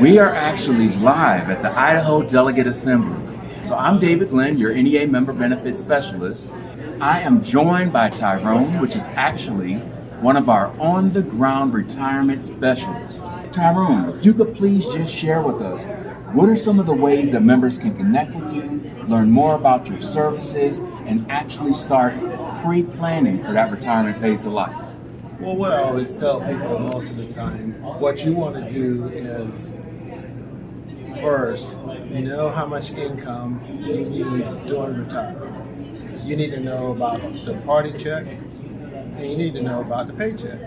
We are actually live at the Idaho Delegate Assembly. So I'm David Lynn, your NEA Member Benefits Specialist. I am joined by Tyrone, which is actually one of our on-the-ground retirement specialists. Tyrone, if you could please just share with us, what are some of the ways that members can connect with you, learn more about your services, and actually start pre-planning for that retirement phase of life? Well, what I always tell people most of the time, what you want to do is first know how much income you need during retirement. You need to know about the party check, and you need to know about the paycheck.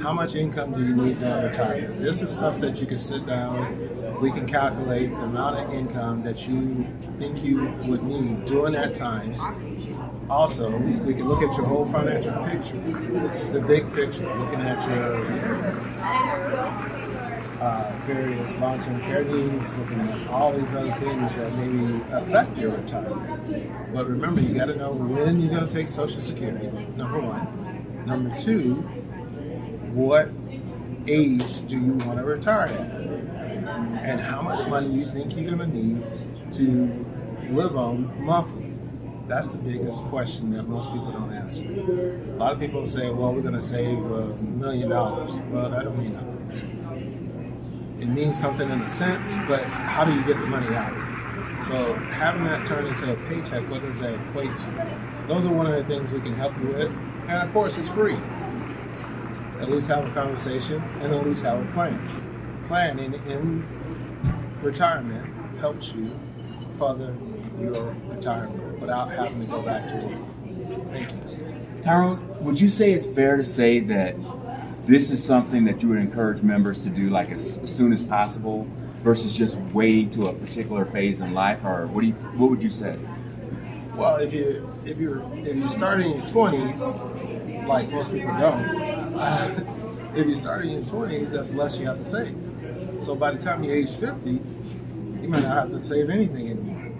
How much income do you need during retirement? This is stuff that you can sit down, we can calculate the amount of income that you think you would need during that time. Also, we can look at your whole financial picture, the big picture, looking at your various long-term care needs, looking at all these other things that maybe affect your retirement. But remember, you got to know when you're going to take Social Security, number one. Number two, what age do you want to retire at? And how much money you think you're going to need to live on monthly? That's the biggest question that most people don't answer. A lot of people say, well, we're going to save $1 million. Well, that don't mean nothing. It means something in a sense, but how do you get the money out? So having that turn into a paycheck, what does that equate to? Those are one of the things we can help you with. And of course, it's free. At least have a conversation and at least have a plan. Planning in retirement helps you further your retirement without having to go back to work. Thank you. Tyrone, would you say it's fair to say that this is something that you would encourage members to do like as soon as possible versus just waiting to a particular phase in life, or what would you say? Well, if you start in your 20s, like most people don't, if you start in your 20s, that's less you have to save. So by the time you're age 50, you might not have to save anything anymore.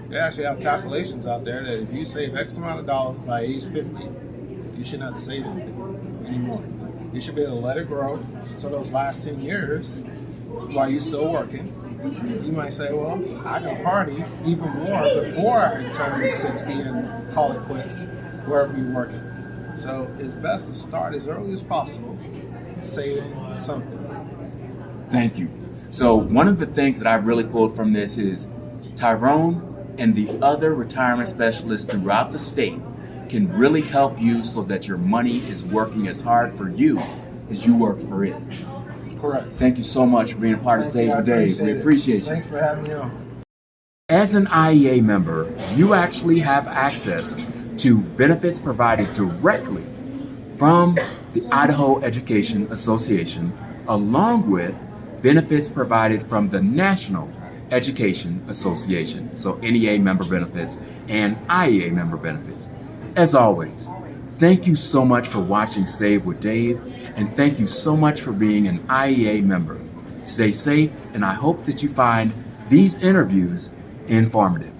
They actually have calculations out there that if you save X amount of dollars by age 50, you shouldn't have to save anything anymore. You should be able to let it grow. So those last 10 years, while you're still working, you might say, well, I can party even more before I turn 60 and call it quits wherever you're working. So it's best to start as early as possible, saving something. Thank you. So one of the things that I've really pulled from this is Tyrone and the other retirement specialists throughout the state can really help you so that your money is working as hard for you as you work for it. Correct. Thank you so much for being a part of Save the Day. We appreciate you. Thanks for having me on. As an IEA member, you actually have access to benefits provided directly from the Idaho Education Association, along with benefits provided from the National Education Association, so NEA member benefits and IEA member benefits. As always, thank you so much for watching Save with Dave, and thank you so much for being an IEA member. Stay safe, and I hope that you find these interviews informative.